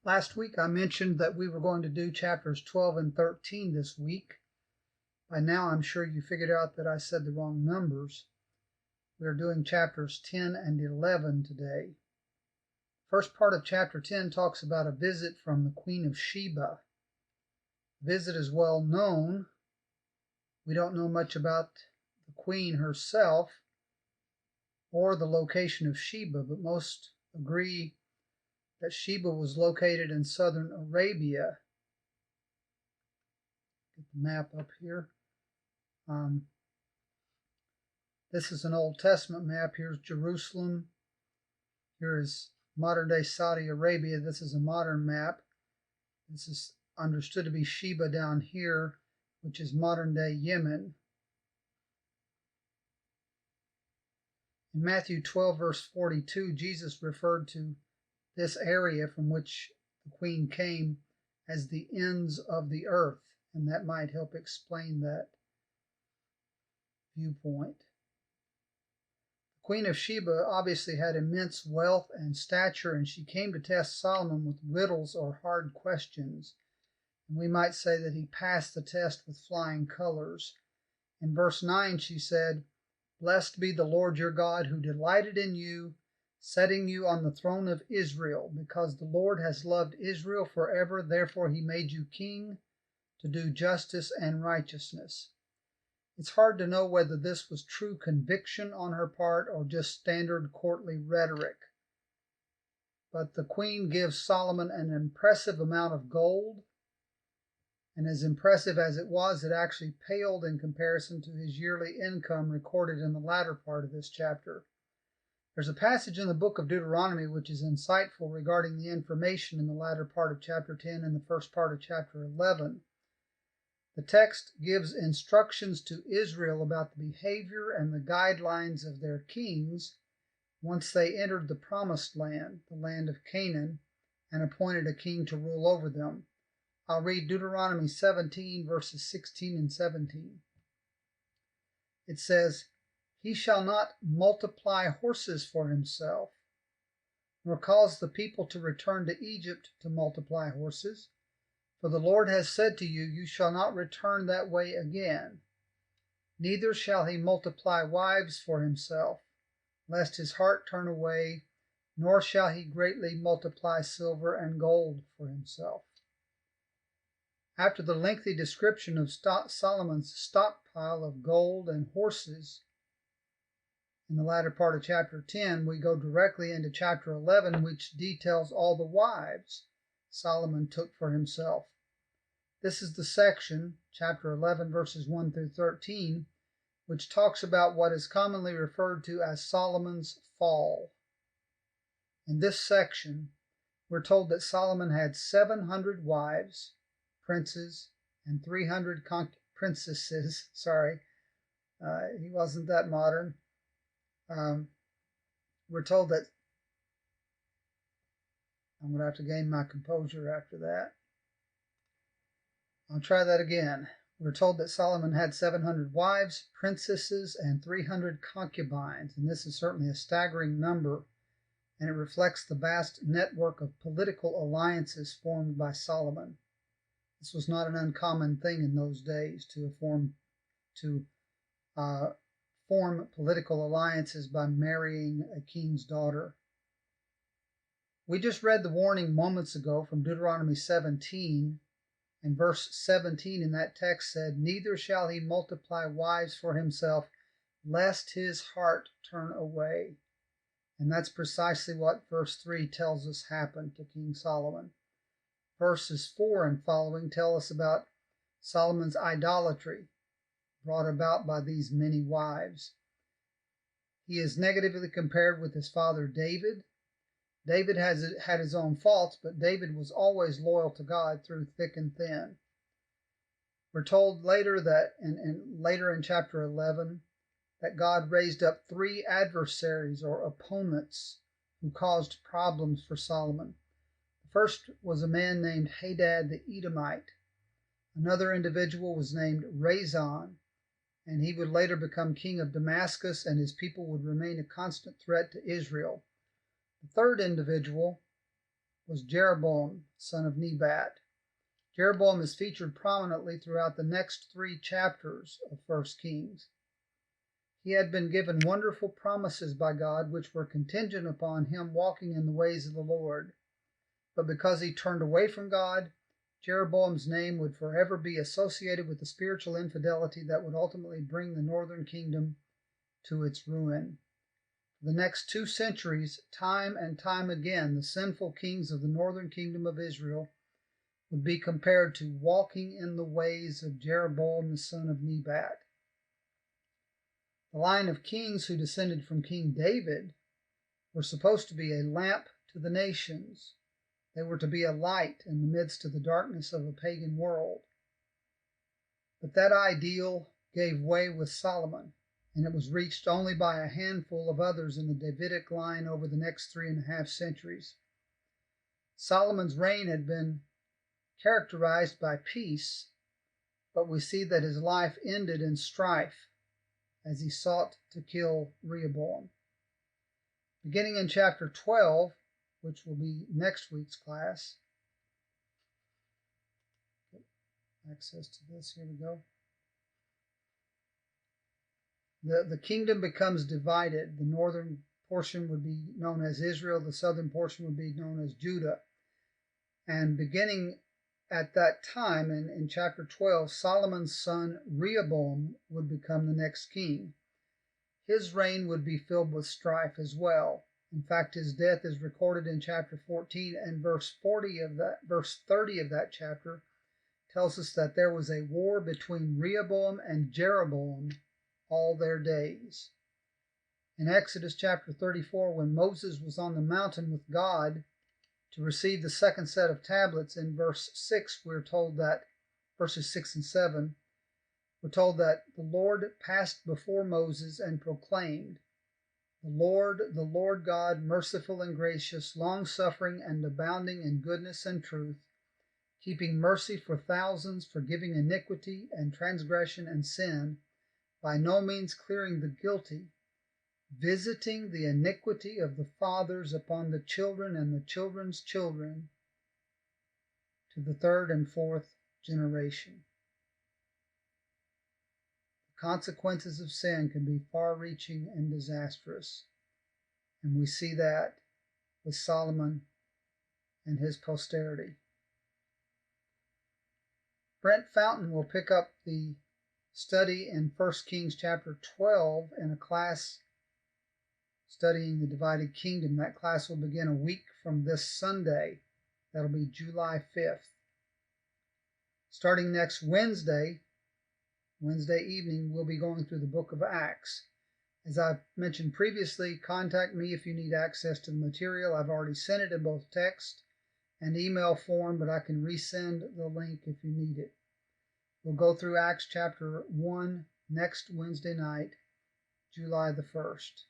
Last week I mentioned that we were going to do chapters 12 and 13 this week. By now I'm sure you figured out that I said the wrong numbers. We're doing chapters 10 and 11 today. First part of chapter 10 talks about a visit from the Queen of Sheba. The visit is well known. We don't know much about the queen herself or the location of Sheba, but most agree that Sheba was located in southern Arabia. Get the map up here. This is an Old Testament map. Here's Jerusalem. Here is modern-day Saudi Arabia. This is a modern map. This is understood to be Sheba down here, which is modern-day Yemen. In Matthew 12, verse 42, Jesus referred to this area from which the queen came as the ends of the earth, and that might help explain that viewpoint. The Queen of Sheba obviously had immense wealth and stature, and she came to test Solomon with riddles or hard questions. And we might say that he passed the test with flying colors. In verse 9 she said, "Blessed be the Lord your God, who delighted in you, setting you on the throne of Israel, because the Lord has loved Israel forever, therefore he made you king to do justice and righteousness." It's hard to know whether this was true conviction on her part or just standard courtly rhetoric. But the queen gives Solomon an impressive amount of gold, and as impressive as it was, it actually paled in comparison to his yearly income recorded in the latter part of this chapter. There's a passage in the book of Deuteronomy which is insightful regarding the information in the latter part of chapter 10 and the first part of chapter 11. The text gives instructions to Israel about the behavior and the guidelines of their kings once they entered the promised land, the land of Canaan, and appointed a king to rule over them. I'll read Deuteronomy 17, verses 16 and 17. It says, "He shall not multiply horses for himself, nor cause the people to return to Egypt to multiply horses. For the Lord has said to you, you shall not return that way again. Neither shall he multiply wives for himself, lest his heart turn away, nor shall he greatly multiply silver and gold for himself." After the lengthy description of Solomon's stockpile of gold and horses in the latter part of chapter 10, we go directly into chapter 11, which details all the wives Solomon took for himself. This is the section, chapter 11, verses 1 through 13, which talks about what is commonly referred to as Solomon's fall. In this section, we're told that Solomon had 700 wives, princes, and 300 princesses. He wasn't that modern. We're told that, I'm going to have to gain my composure after that. I'll try that again. We're told that Solomon had 700 wives, princesses, and 300 concubines, and this is certainly a staggering number, and it reflects the vast network of political alliances formed by Solomon. This was not an uncommon thing in those days to form political alliances by marrying a king's daughter. We just read the warning moments ago from Deuteronomy 17, and verse 17 in that text said, "Neither shall he multiply wives for himself, lest his heart turn away." And that's precisely what verse 3 tells us happened to King Solomon. Verses 4 and following tell us about Solomon's idolatry brought about by these many wives. He is negatively compared with his father David. David had his own faults, but David was always loyal to God through thick and thin. We're told later that, later in chapter 11, that God raised up 3 adversaries or opponents who caused problems for Solomon. The first was a man named Hadad the Edomite. Another individual was named Rezon, and he would later become king of Damascus, and his people would remain a constant threat to Israel. The third individual was Jeroboam, son of Nebat. Jeroboam is featured prominently throughout the next 3 chapters of 1 Kings. He had been given wonderful promises by God which were contingent upon him walking in the ways of the Lord. But because he turned away from God, Jeroboam's name would forever be associated with the spiritual infidelity that would ultimately bring the northern kingdom to its ruin. For the next 2 centuries, time and time again, the sinful kings of the northern kingdom of Israel would be compared to walking in the ways of Jeroboam the son of Nebat. The line of kings who descended from King David were supposed to be a lamp to the nations. They were to be a light in the midst of the darkness of a pagan world. But that ideal gave way with Solomon, and it was reached only by a handful of others in the Davidic line over the next 3.5 centuries. Solomon's reign had been characterized by peace, but we see that his life ended in strife as he sought to kill Rehoboam. Beginning in chapter 12, which will be next week's class. Get access to this, here we go. The kingdom becomes divided. The northern portion would be known as Israel, the southern portion would be known as Judah. And beginning at that time, in chapter 12, Solomon's son Rehoboam would become the next king. His reign would be filled with strife as well. In fact, his death is recorded in chapter 14, and verse 30 of that chapter tells us that there was a war between Rehoboam and Jeroboam all their days. In Exodus chapter 34, when Moses was on the mountain with God to receive the second set of tablets, in verse 6, we're told that, verses 6 and 7, we're told that the Lord passed before Moses and proclaimed, the Lord God, merciful and gracious, long-suffering and abounding in goodness and truth, keeping mercy for thousands, forgiving iniquity and transgression and sin, by no means clearing the guilty, visiting the iniquity of the fathers upon the children and the children's children to the 3rd and 4th generation. The consequences of sin can be far-reaching and disastrous, and we see that with Solomon and his posterity. Brent Fountain will pick up the study in 1 Kings chapter 12 in a class studying the divided kingdom. That class will begin a week from this Sunday. That'll be July 5th. Starting next Wednesday evening, we'll be going through the book of Acts. As I've mentioned previously, contact me if you need access to the material. I've already sent it in both text and email form, but I can resend the link if you need it. We'll go through Acts chapter 1 next Wednesday night, July the 1st.